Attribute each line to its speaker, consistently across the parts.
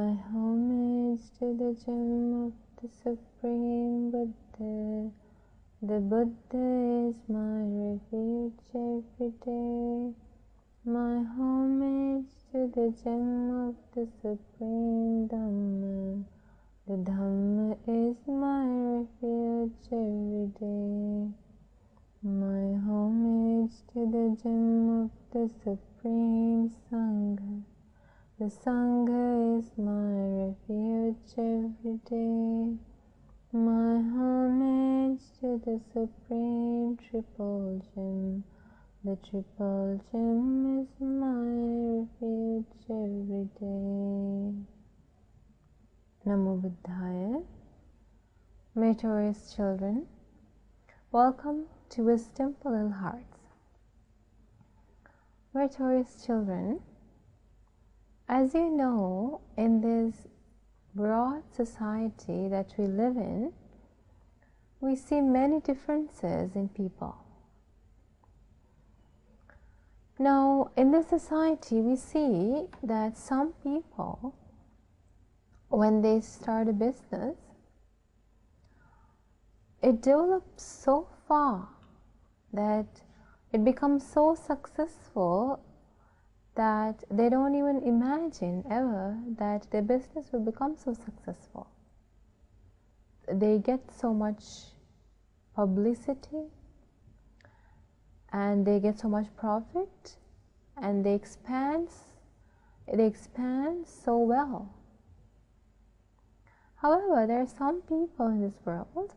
Speaker 1: My homage to the gem of the Supreme Buddha. The Buddha is my refuge every day. My homage to the gem of the Supreme Dhamma. The Dhamma is my refuge every day. My homage to the gem of the Supreme Sangha. The Sangha is my refuge every day. My homage to the Supreme Triple Gem. The Triple Gem is my refuge every day. Namo Buddhaya. Meritorious children, welcome to Wisdom for Little Hearts. Meritorious children, as you know, in this broad society that we live in, we see many differences in people. Now, in this society, we see that some people, when they start a business, it develops so far that it becomes so successful that they don't even imagine ever that their business will become so successful. They get so much publicity and they get so much profit and they expand so well. However, there are some people in this world,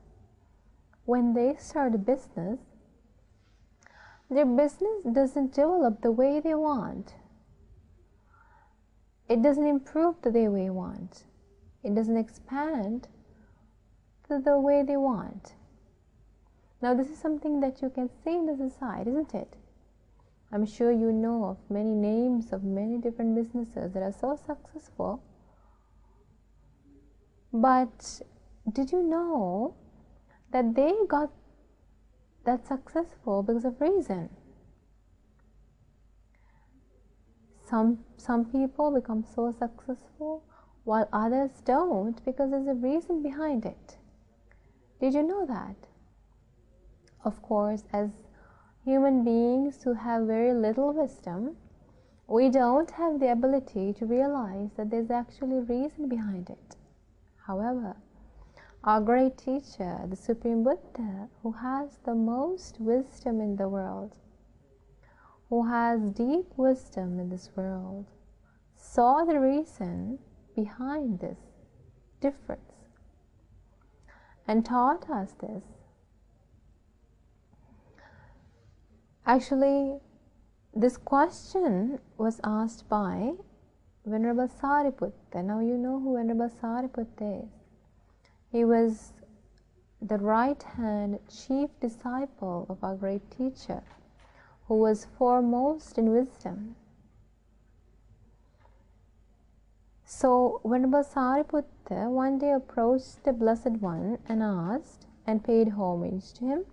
Speaker 1: when they start a business, their business doesn't develop the way they want. It doesn't improve the way they want. It doesn't expand the way they want. Now, this is something that you can see in the society, isn't it? I'm sure you know of many names of many different businesses that are so successful. But did you know that they got that successful because of reason? Some people become so successful while others don't because there's a reason behind it. Did you know that? Of course, as human beings who have very little wisdom, we don't have the ability to realize that there's actually a reason behind it. However, our great teacher, the Supreme Buddha, who has the most wisdom in the world, who has deep wisdom in this world, saw the reason behind this difference and taught us this. Actually, this question was asked by Venerable Sariputta. Now you know who Venerable Sariputta is. He was the right-hand chief disciple of our great teacher, who was foremost in wisdom. So Venerable Sariputta one day approached the Blessed One and asked and paid homage to him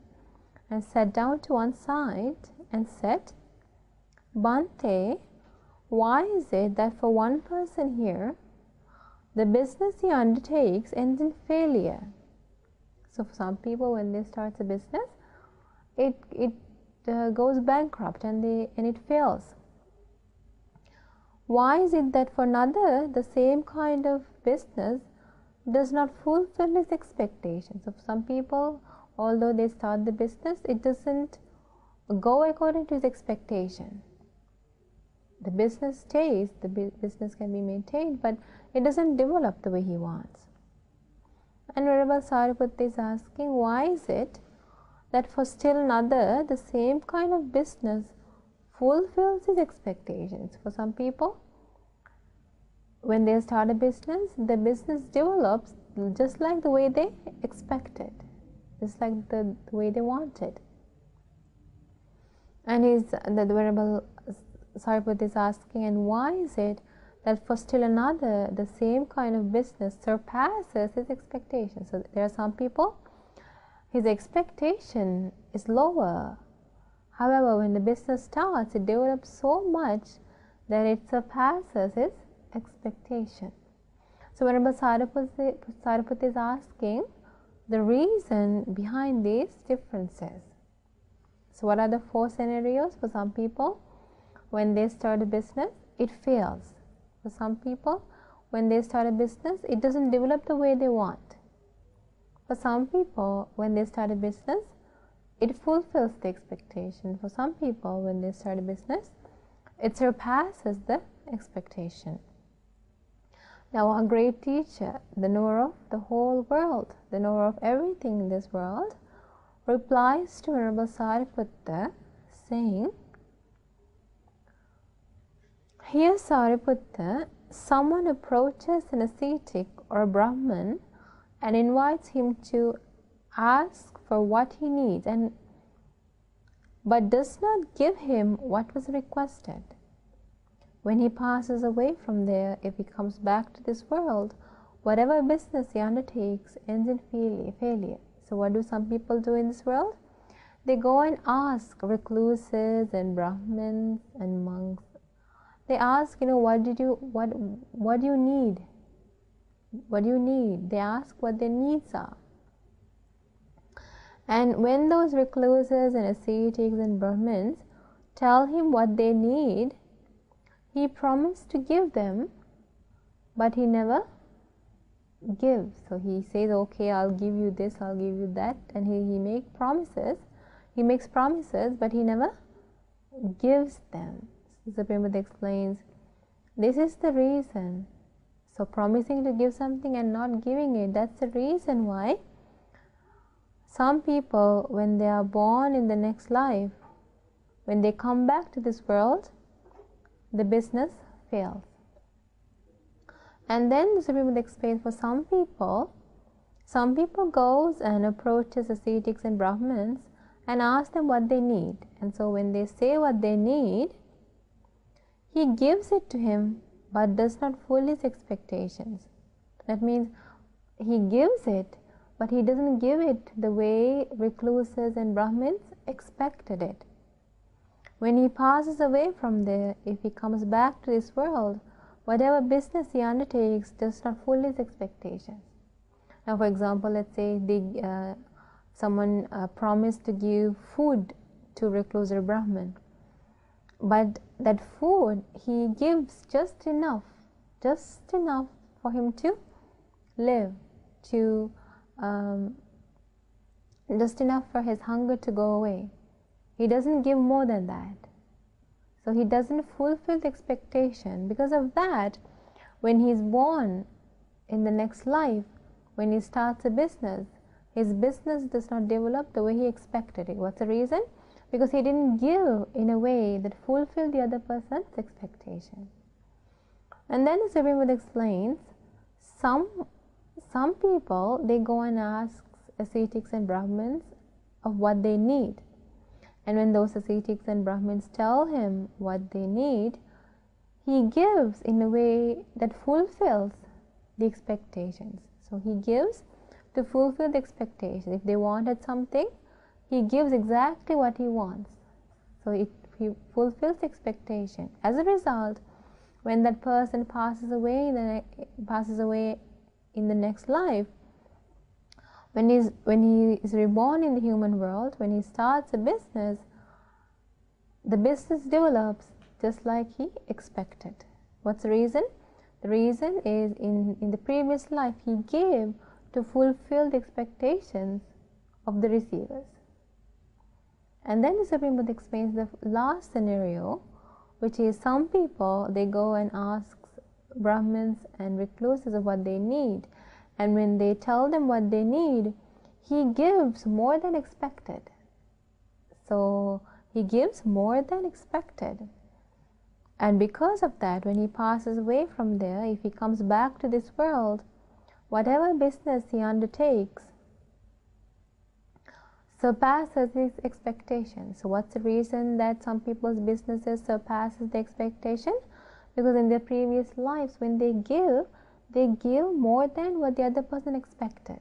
Speaker 1: and sat down to one side and said, "Bhante, why is it that for one person here, the business he undertakes ends in failure?" So for some people, when they start a business, it goes bankrupt and it fails. Why is it that for another, the same kind of business does not fulfill his expectations? So for some people, although they start the business, it doesn't go according to his expectation. The business stays, the business can be maintained, but it doesn't develop the way he wants. And Venerable Sariputta is asking, why is it that for still another, the same kind of business fulfills his expectations? For some people, when they start a business, the business develops just like the way they expected, just like the way they wanted. And the Venerable Sariputta is asking, and why is it that for still another, the same kind of business surpasses his expectations? So there are some people, his expectation is lower. However, when the business starts, it develops so much that it surpasses his expectation. So Venerable Sariputta is asking the reason behind these differences. So what are the 4 scenarios? For some people, when they start a business, it fails. For some people, when they start a business, it doesn't develop the way they want. For some people, when they start a business, it fulfills the expectation. For some people, when they start a business, it surpasses the expectation. Now, our great teacher, the knower of the whole world, the knower of everything in this world, replies to Venerable Sariputta saying, "Here, Sariputta, someone approaches an ascetic or a Brahman and invites him to ask for what he needs, but does not give him what was requested. When he passes away from there, if he comes back to this world, whatever business he undertakes ends in failure. So what do some people do in this world? They go and ask recluses and Brahmins and monks. They ask, what do you need? What do you need? They ask what their needs are. And when those recluses and ascetics and Brahmins tell him what they need, he promised to give them, but he never gives. So he says, okay, I'll give you this, I'll give you that, and he makes promises, but he never gives them. So Prabhupada explains, this is the reason. So promising to give something and not giving it, that's the reason why some people, when they are born in the next life, when they come back to this world, the business fails. And then the Supreme explains, for some people goes and approaches ascetics and Brahmins and asks them what they need. And so when they say what they need, he gives it to him, but does not fulfill his expectations. That means he gives it, but he doesn't give it the way recluses and Brahmins expected it. When he passes away from there, if he comes back to this world, whatever business he undertakes does not fulfill his expectations. Now, for example, let's say someone promised to give food to recluse or Brahmin, but that food he gives just enough for him to live, just enough for his hunger to go away. He doesn't give more than that. So he doesn't fulfill the expectation. Because of that, when he's born in the next life, when he starts a business, his business does not develop the way he expected it. What's the reason? Because he didn't give in a way that fulfilled the other person's expectation. And then the Supreme Buddha explains, some people, they go and ask ascetics and Brahmins of what they need. And when those ascetics and Brahmins tell him what they need, he gives in a way that fulfills the expectations. So he gives to fulfill the expectation. If they wanted something, he gives exactly what he wants. So he fulfills the expectation. As a result, when that person passes away in the next life, when he is reborn in the human world, when he starts a business, the business develops just like he expected. What's the reason? The reason is in the previous life he gave to fulfill the expectations of the receivers. And then the Supreme Buddha explains the last scenario, which is some people, they go and ask Brahmins and recluses of what they need. And when they tell them what they need, he gives more than expected. So he gives more than expected. And because of that, when he passes away from there, if he comes back to this world, whatever business he undertakes surpasses his expectations. So what's the reason that some people's businesses surpasses the expectation? Because in their previous lives, when they give more than what the other person expected.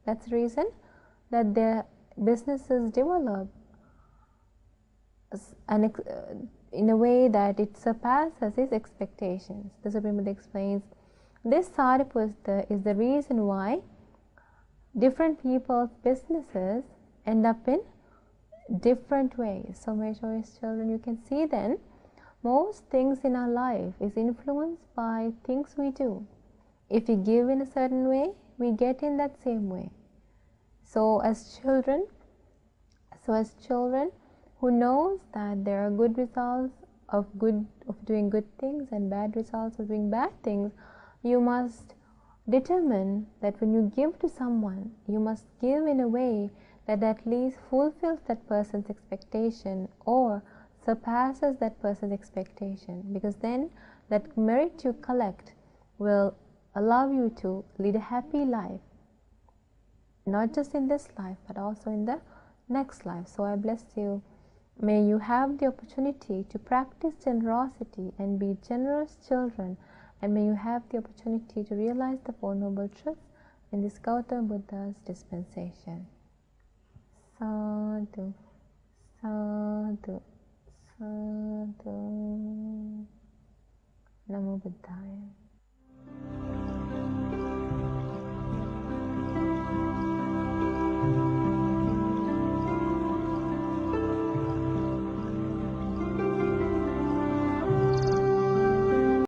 Speaker 1: That's the reason that their businesses develop in a way that it surpasses his expectations. The Supreme Buddha explains, This Sariputta is the reason why different people's businesses end up in different ways. So my choice children, you can see then most things in our life is influenced by things we do. If we give in a certain way, we get in that same way. So as children who knows that there are good results of doing good things and bad results of doing bad things, you must determine that when you give to someone, you must give in a way that at least fulfills that person's expectation or surpasses that person's expectation, because then that merit you collect will allow you to lead a happy life, not just in this life but also in the next life. So I bless you. May you have the opportunity to practice generosity and be generous children, and may you have the opportunity to realize the Four Noble Truths in this Gautama Buddha's dispensation. Sadhu, sadhu, sadhu. Namo Buddhaya.